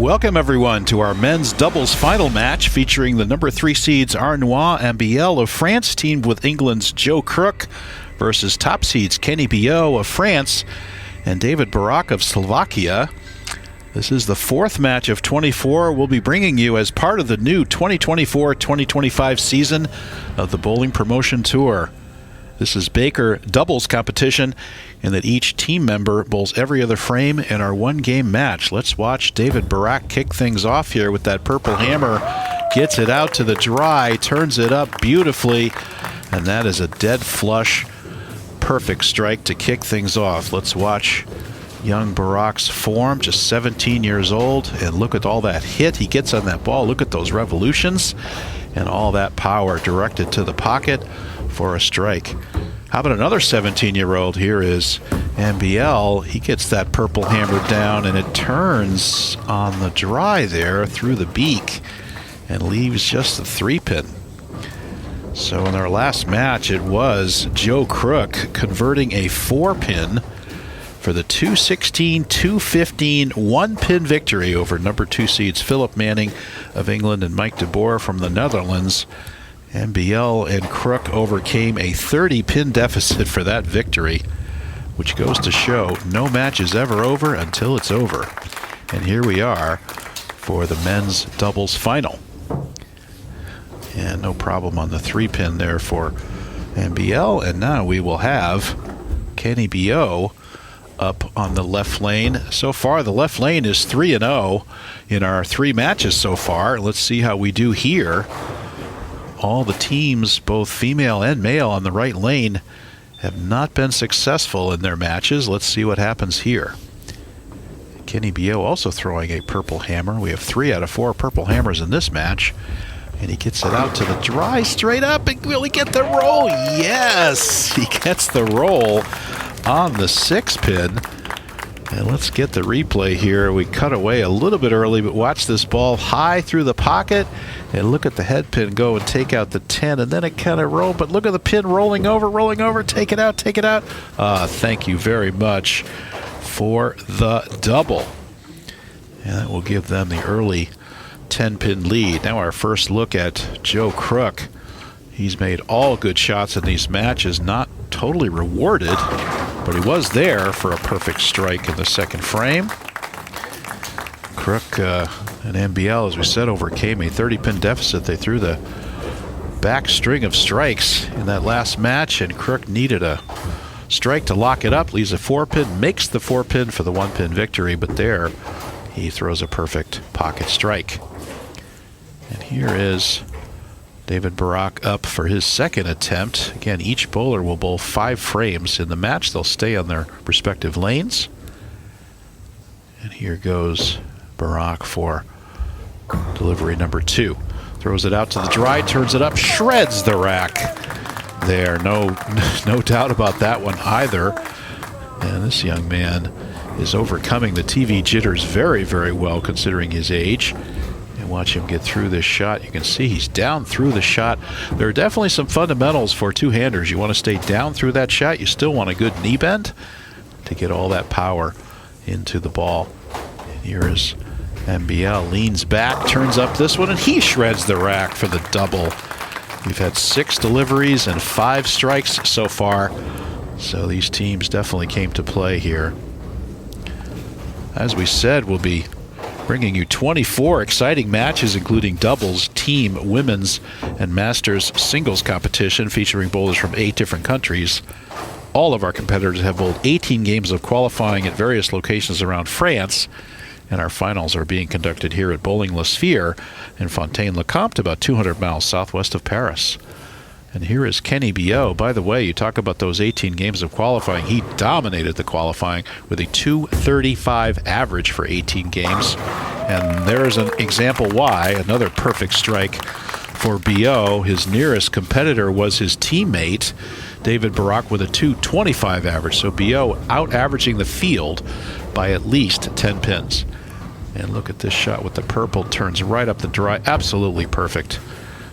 Welcome everyone to our men's doubles final match featuring the number 3 seeds Arenui Ambiehl of France teamed with England's Joe Crook versus top seeds Keny Billaut of France and David Barak of Slovakia. This is the 4th match of 24 we'll be bringing you as part of the new 2024-2025 season of the Bowling Promotion Tour. This is Baker doubles competition in that each team member bowls every other frame in our one-game match. Let's watch David Barak kick things off here with that purple hammer. Gets it out to the dry, turns it up beautifully, and that is a dead flush, perfect strike to kick things off. Let's watch young Barak's form, just 17 years old, and look at all that hit he gets on that ball. Look at those revolutions and all that power directed to the pocket for a strike. How about another 17-year-old? Here is Ambiehl. He gets that purple hammer down and it turns on the dry there through the beak and leaves just the 3-pin. So in our last match it was Joe Crook converting a 4-pin for the 216-215 1-pin victory over number 2 seeds Philip Manning of England and Mike de Boer from the Netherlands. Ambiehl and Crook overcame a 30-pin deficit for that victory, which goes to show no match is ever over until it's over. And here we are for the men's doubles final. And no problem on the 3-pin there for Ambiehl. And now we will have Keny Billaut up on the left lane. So far, the left lane is 3-0 in our 3 matches so far. Let's see how we do here. All the teams, both female and male on the right lane, have not been successful in their matches. Let's see what happens here. Keny Billaut also throwing a purple hammer. We have 3 out of 4 purple hammers in this match. And he gets it out to the dry, straight up, and will he get the roll? Yes! He gets the roll on the 6-pin. And let's get the replay here. We cut away a little bit early, but watch this ball high through the pocket. And look at the head pin go and take out the 10, and then it kind of rolled. But look at the pin rolling over, take it out, take it out. Thank you very much for the double. And that will give them the early 10-pin lead. Now our first look at Joe Crook. He's made all good shots in these matches, not totally rewarded, but he was there for a perfect strike in the second frame. Crook and Ambiehl, as we said, overcame a 30-pin deficit. They threw the back string of strikes in that last match, and Crook needed a strike to lock it up, leaves a 4-pin, makes the 4-pin for the 1-pin victory, but there he throws a perfect pocket strike. And here is David Barak up for his second attempt. Again, each bowler will bowl 5 frames in the match. They'll stay on their respective lanes. And here goes Barak for delivery number 2. Throws it out to the dry, turns it up, shreds the rack there. No doubt about that one either. And this young man is overcoming the TV jitters very, very well considering his age. Watch him get through this shot. You can see he's down through the shot. There are definitely some fundamentals for two-handers. You want to stay down through that shot. You still want a good knee bend to get all that power into the ball. And here is Ambiehl, leans back, turns up this one, and he shreds the rack for the double. We've had 6 deliveries and 5 strikes so far, so these teams definitely came to play here. As we said, we'll be bringing you 24 exciting matches, including doubles, team, women's, and masters singles competition featuring bowlers from 8 different countries. All of our competitors have bowled 18 games of qualifying at various locations around France, and our finals are being conducted here at Bowling La Sphère in Fontaine, Comte, about 200 miles southwest of Paris. And here is Keny Billaut. By the way, you talk about those 18 games of qualifying. He dominated the qualifying with a 235 average for 18 games. And there's an example why. Another perfect strike for Billaut. His nearest competitor was his teammate, David Barak, with a 225 average. So Billaut out-averaging the field by at least 10 pins. And look at this shot with the purple. Turns right up the dry. Absolutely perfect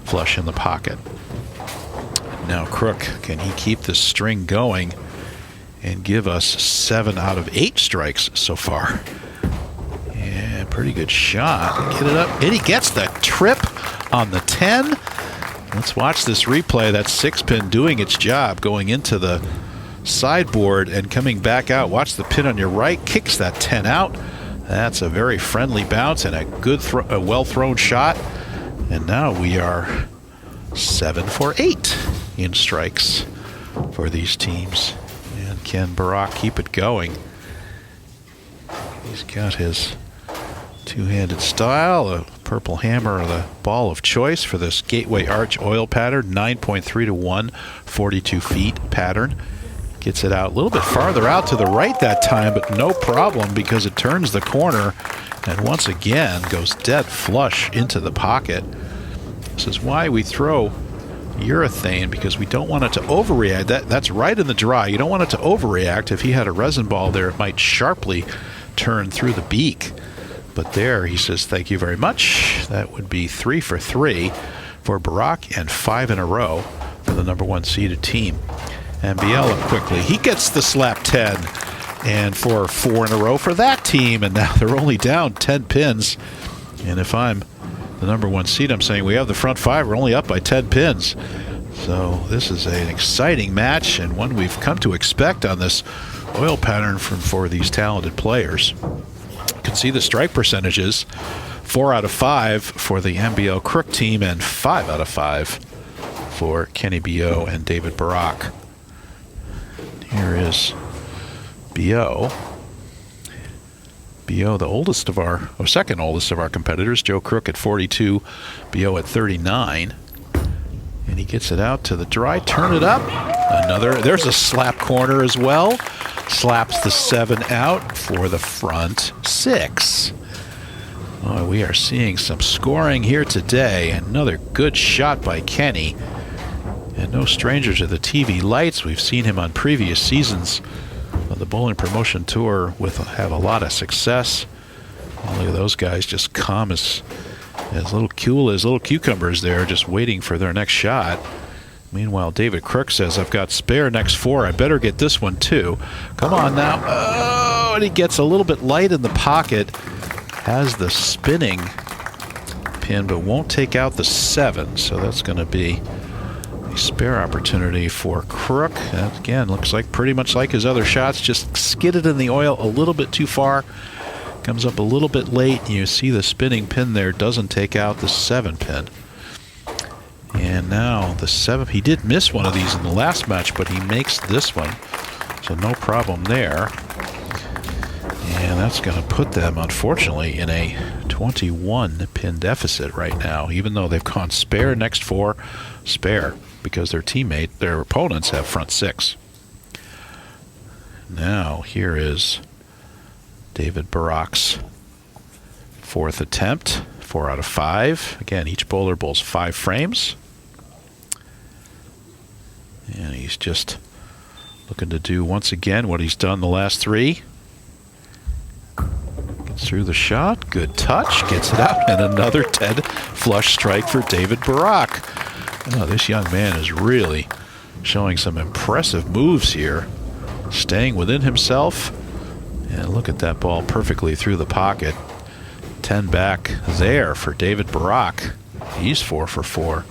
flush in the pocket. Now Crook, can he keep this string going and give us 7 out of 8 strikes so far? Yeah, pretty good shot. Get it up. And he gets the trip on the 10. Let's watch this replay. That 6-pin doing its job, going into the sideboard and coming back out. Watch the pin on your right. Kicks that 10 out. That's a very friendly bounce and a good, well-thrown shot. And now we are 7 for 8 in strikes for these teams. And can Barak keep it going? He's got his two-handed style, a purple hammer, the ball of choice for this Gateway Arch oil pattern, 9.3 to 1, 42 feet pattern. Gets it out a little bit farther out to the right that time, but no problem because it turns the corner and once again goes dead flush into the pocket. This is why we throw urethane, because we don't want it to overreact. That's right in the dry. You don't want it to overreact. If he had a resin ball there, it might sharply turn through the beak. But there, he says, thank you very much. That would be 3 for 3 for Barak and 5 in a row for the number 1 seeded team. Ambiehl quickly. He gets the slap 10 and for 4 in a row for that team. And now they're only down 10 pins. And if I'm the number 1 seed, I'm saying we have the front 5. We're only up by 10 pins. So this is an exciting match and one we've come to expect on this oil pattern for these talented players. You can see the strike percentages. 4 out of 5 for the Ambiehl Crook team and 5 out of 5 for Keny Billaut and David Barak. Here is Billaut. Billaut, the oldest of our, second oldest of our competitors. Joe Crook at 42, Billaut at 39. And he gets it out to the dry, turn it up. Another, there's a slap corner as well. Slaps the 7 out for the front 6. Oh, we are seeing some scoring here today. Another good shot by Keny. And no stranger to the TV lights. We've seen him on previous seasons of the Bowling Promotion Tour have a lot of success. Oh, look at those guys, just calm as little cool as little cucumbers there, just waiting for their next shot. Meanwhile, David Crook says, I've got spare next 4. I better get this one too. Come on now. Oh, and he gets a little bit light in the pocket. Has the spinning pin, but won't take out the 7. So that's going to be a spare opportunity for Crook. That, again, looks like pretty much like his other shots, just skidded in the oil a little bit too far. Comes up a little bit late. And you see the spinning pin there doesn't take out the 7 pin. And now the 7, he did miss one of these in the last match, but he makes this one. So no problem there. And that's going to put them, unfortunately, in a 21 pin deficit right now, even though they've gone spare next 4, spare, because their opponents have front 6. Now here is David Barak's 4th attempt, 4 out of 5. Again, each bowler bowls 5 frames. And he's just looking to do once again what he's done the last 3. Gets through the shot, good touch, gets it out, and another dead flush strike for David Barak. Oh, this young man is really showing some impressive moves here, staying within himself. And look at that ball perfectly through the pocket. 10 back there for David Barak. He's 4 for 4.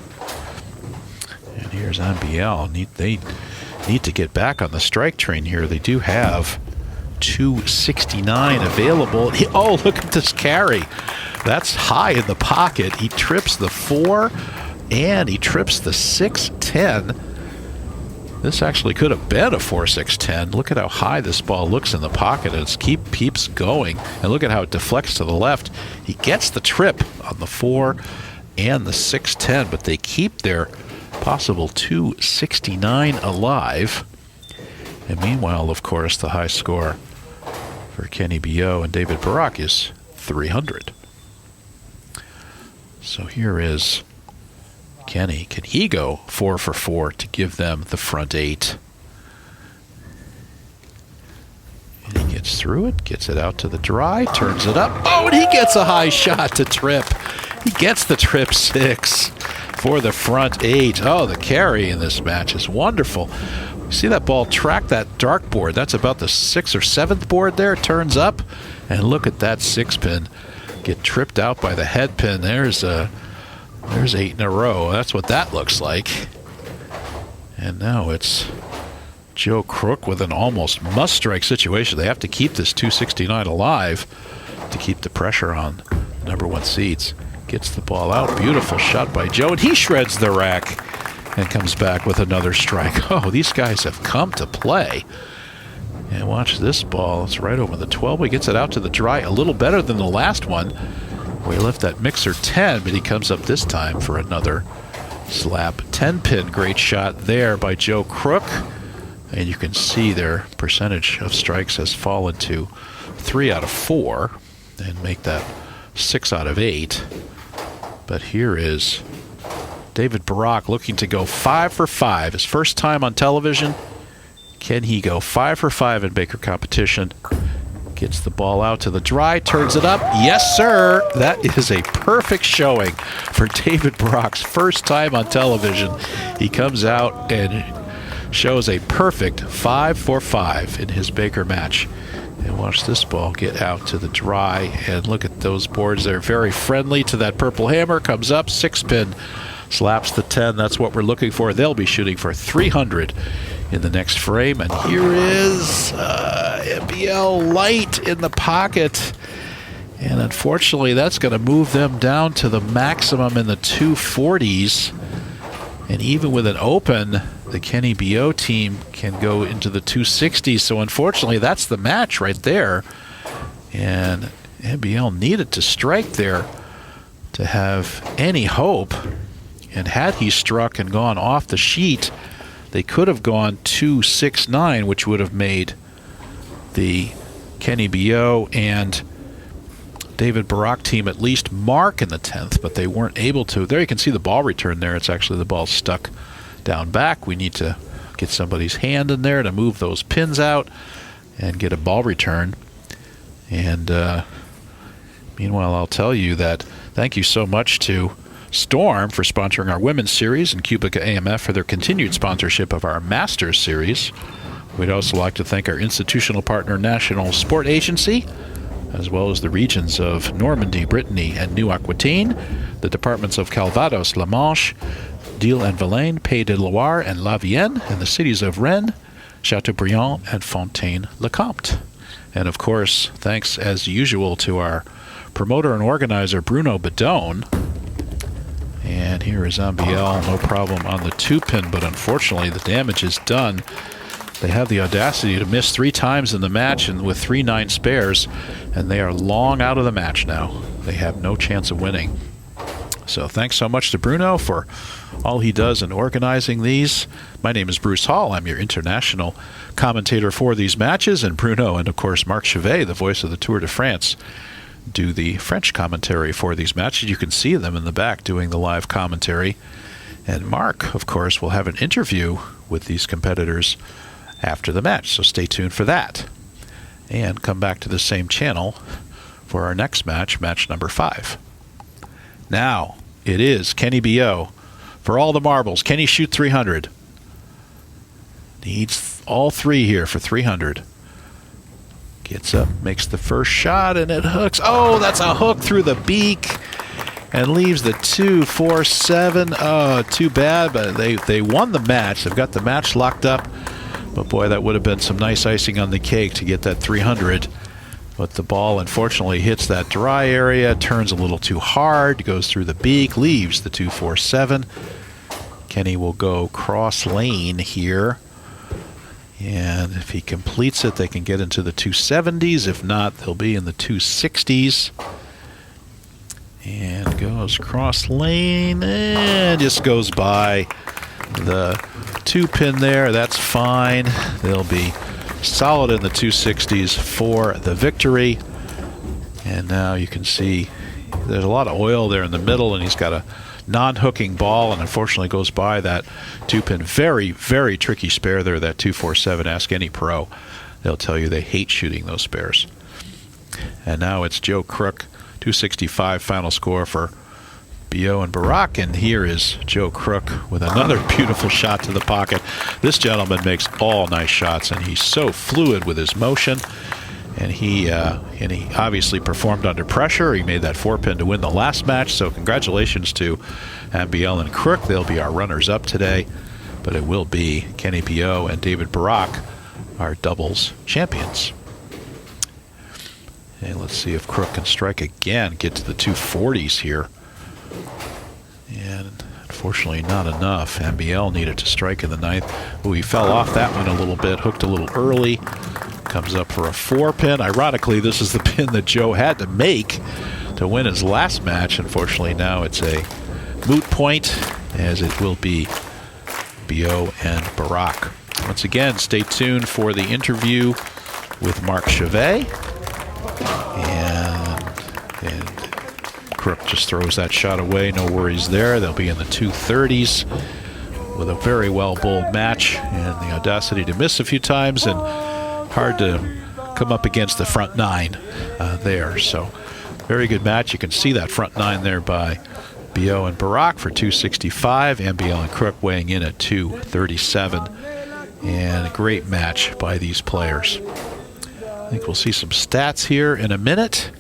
And here's Ambiehl. They need to get back on the strike train here. They do have 269 available. Oh, look at this carry. That's high in the pocket. He trips the 4 and he trips the 6-10. This actually could have been a 4-6-10. Look at how high this ball looks in the pocket. And it keeps going. And look at how it deflects to the left. He gets the trip on the 4 and the 6-10, but they keep their possible 269 alive. And meanwhile, of course, the high score for Keny Billaut and David Barak is 300. So here is Keny. Can he go 4 for 4 to give them the front 8? And he gets through it, gets it out to the dry, turns it up. Oh, and he gets a high shot to trip. He gets the trip 6 for the front 8. Oh, the carry in this match is wonderful. See that ball track that dark board? That's about the 6th or 7th board there. Turns up, and look at that 6-pin get tripped out by the head pin. There's 8 in a row. That's what that looks like. And now it's Joe Crook with an almost must-strike situation. They have to keep this 269 alive to keep the pressure on number 1 seeds. Gets the ball out. Beautiful shot by Joe, and he shreds the rack and comes back with another strike. Oh, these guys have come to play. And watch this ball. It's right over the 12. He gets it out to the dry a little better than the last one. We left that mixer 10, but he comes up this time for another slap. 10-pin, great shot there by Joe Crook. And you can see their percentage of strikes has fallen to 3 out of 4 and make that 6 out of 8. But here is David Barak looking to go 5 for 5. His first time on television. Can he go 5 for 5 in Baker competition? Gets the ball out to the dry, turns it up. Yes, sir. That is a perfect showing for David Barak's first time on television. He comes out and shows a perfect 5 for 5 in his Baker match. And watch this ball get out to the dry. And look at those boards. They're very friendly to that purple hammer. Comes up, 6-pin, slaps the 10. That's what we're looking for. They'll be shooting for 300 in the next frame. And here is Ambiehl light in the pocket. And unfortunately, that's going to move them down to the maximum in the 240s. And even with an open, the Keny Billaut team can go into the 260s. So unfortunately, that's the match right there. And Ambiehl needed to strike there to have any hope. And had he struck and gone off the sheet, they could have gone 269, which would have made the Keny Billaut and David Barak team at least mark in the 10th, but they weren't able to. There you can see the ball return there. It's actually the ball stuck down back. We need to get somebody's hand in there to move those pins out and get a ball return. And meanwhile, I'll tell you that thank you so much to Storm for sponsoring our Women's Series and Cubica AMF for their continued sponsorship of our Masters Series. We'd also like to thank our institutional partner, National Sport Agency, as well as the regions of Normandy, Brittany, and New Aquitaine, the departments of Calvados, La Manche, Dille-en-Vilaine, Pays de Loire, and La Vienne, and the cities of Rennes, Chateaubriand, and Fontaine-le-Comte. And of course, thanks as usual to our promoter and organizer, Bruno Bidone. And here is Ambiehl, no problem on the 2-pin, but unfortunately the damage is done. They have the audacity to miss 3 times in the match and with 3-9 spares, and they are long out of the match now. They have no chance of winning. So thanks so much to Bruno for all he does in organizing these. My name is Bruce Hall. I'm your international commentator for these matches, and Bruno and, of course, Marc Chavet, the voice of the Tour de France, do the French commentary for these matches. You can see them in the back doing the live commentary. And Marc, of course, will have an interview with these competitors after the match, so stay tuned for that. And come back to the same channel for our next match, match number 5. Now, it is Keny Billaut. For all the marbles, can he shoot 300? Needs all 3 here for 300. Gets up, makes the first shot, and it hooks. Oh, that's a hook through the beak and leaves the 2-4-7. Oh, too bad, but they won the match. They've got the match locked up. But boy, that would have been some nice icing on the cake to get that 300. But the ball unfortunately hits that dry area, turns a little too hard, goes through the beak, leaves the 2-4-7. Keny will go cross lane here. And if he completes it, they can get into the 270s. If not, they'll be in the 260s. And goes cross lane and just goes by the 2-pin there. That's fine. They'll be solid in the 260s for the victory. And now you can see there's a lot of oil there in the middle, and he's got a non-hooking ball, and unfortunately goes by that 2-pin. Very, very tricky spare there, that 2-4-7. Ask any pro. They'll tell you they hate shooting those spares. And now it's Joe Crook, 265 final score for Billaut and Barak, and here is Joe Crook with another beautiful shot to the pocket. This gentleman makes all nice shots, and he's so fluid with his motion. And he obviously performed under pressure. He made that 4-pin to win the last match. So congratulations to Ambiehl and Crook. They'll be our runners-up today, but it will be Keny Billaut and David Barak, our doubles champions. And let's see if Crook can strike again, get to the 240s here. And unfortunately not enough. Ambiehl needed to strike in the 9th. Ooh, he fell off that one a little bit, hooked a little early. Comes up for a 4-pin. Ironically, this is the pin that Joe had to make to win his last match. Unfortunately, now it's a moot point, as it will be Billaut and Barak. Once again, stay tuned for the interview with Marc Chavet. And Crook just throws that shot away. No worries there. They'll be in the 230s with a very well bowled match, and the audacity to miss a few times, and hard to come up against the front 9 there. So very good match. You can see that front 9 there by Billaut and Barak for 265. Ambiehl and Crook weighing in at 237. And a great match by these players. I think we'll see some stats here in a minute.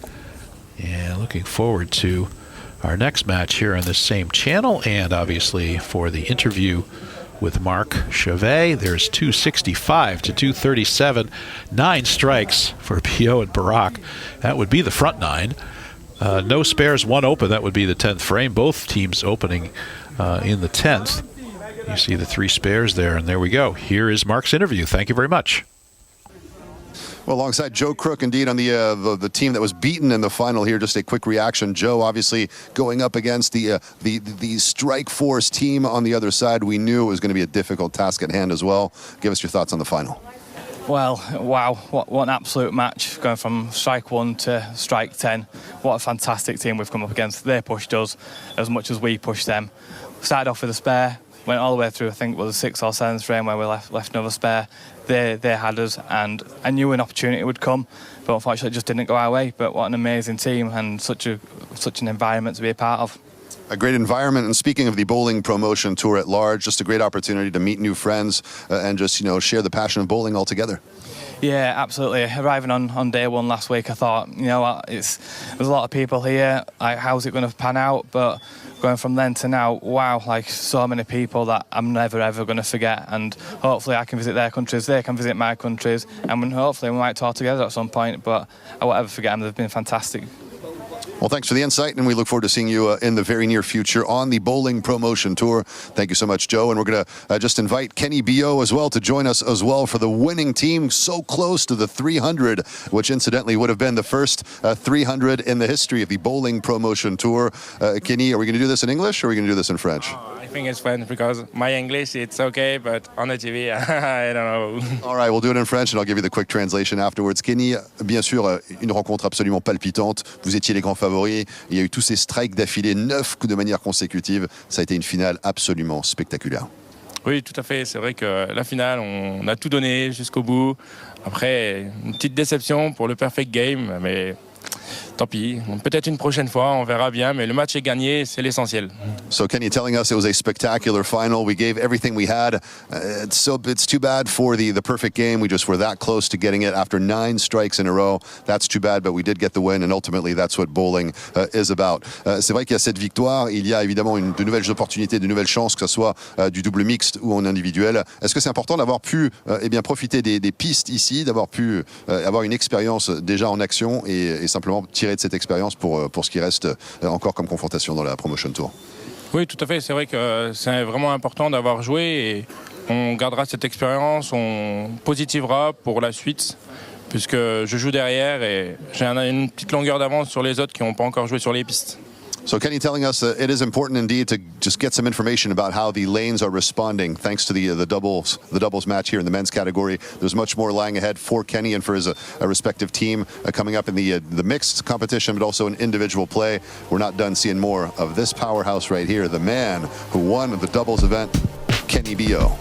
And looking forward to our next match here on this same channel, and obviously for the interview with Marc Chavet. There's 265 to 237. 9 strikes for Billaut and Barak. That would be the front 9. No spares, 1 open. That would be the 10th frame. Both teams opening in the 10th. You see the 3 spares there, and there we go. Here is Marc's interview. Thank you very much. Well, alongside Joe Crook, indeed, on the team that was beaten in the final here. Just a quick reaction. Joe, obviously, going up against the Strike Force team on the other side. We knew it was going to be a difficult task at hand as well. Give us your thoughts on the final. Well, wow, what an absolute match, going from strike 1 to strike 10. What a fantastic team we've come up against. They pushed us as much as we pushed them. Started off with a spare, went all the way through, I think it was the 6th or 7th frame where we left another spare. They had us, and I knew an opportunity would come, but unfortunately it just didn't go our way. But what an amazing team, and such an environment to be a part of. A great environment, and speaking of the bowling promotion tour at large, just a great opportunity to meet new friends and just, you know, share the passion of bowling all together. Yeah, absolutely. Arriving on day 1 last week, I thought, you know what, there's a lot of people here. How's it going to pan out? But going from then to now, wow, like so many people that I'm never ever going to forget. And hopefully I can visit their countries, they can visit my countries, and hopefully we might talk together at some point. But I won't ever forget them. They've been fantastic. Well, thanks for the insight, and we look forward to seeing you in the very near future on the Bowling Promotion Tour. Thank you so much, Joe. And we're going to just invite Keny Billaut as well to join us as well for the winning team, so close to the 300, which incidentally would have been the first 300 in the history of the Bowling Promotion Tour. Keny, are we going to do this in English or are we going to do this in French? I think it's French because my English, it's okay, but on the TV, I don't know. All right, we'll do it in French and I'll give you the quick translation afterwards. Keny, bien sûr, une rencontre absolument palpitante. Vous étiez les grands favoris. Il y a eu tous ces strikes d'affilée, 9 coups de manière consécutive. Ça a été une finale absolument spectaculaire. Oui, tout à fait. C'est vrai que la finale, on a tout donné jusqu'au bout. Après, une petite déception pour le perfect game, mais tant pis. Peut-être une prochaine fois, on verra bien, mais le match est gagné, c'est l'essentiel. So Keny telling us it was a spectacular final. We gave everything we had. It's too bad for the perfect game. We just were that close to getting it after 9 strikes in a row. That's too bad, but we did get the win, and ultimately that's what bowling is about. C'est vrai qu'il y a cette victoire, il y a évidemment de nouvelles opportunités, de nouvelles chances, que ce soit du double mixte ou en individuel. Est-ce que c'est important d'avoir pu profiter des pistes ici, d'avoir pu avoir une expérience déjà en action et simplement tirer de cette expérience pour ce qui reste encore comme confrontation dans la Promotion Tour? Oui, tout à fait. C'est vrai que c'est vraiment important d'avoir joué et on gardera cette expérience, on positivera pour la suite puisque je joue derrière et j'ai une petite longueur d'avance sur les autres qui n'ont pas encore joué sur les pistes. So Keny telling us it is important indeed to just get some information about how the lanes are responding thanks to the doubles match here in the men's category. There's much more lying ahead for Keny and for his respective team coming up in the mixed competition, but also in individual play. We're not done seeing more of this powerhouse right here, the man who won the doubles event, Keny Billaut.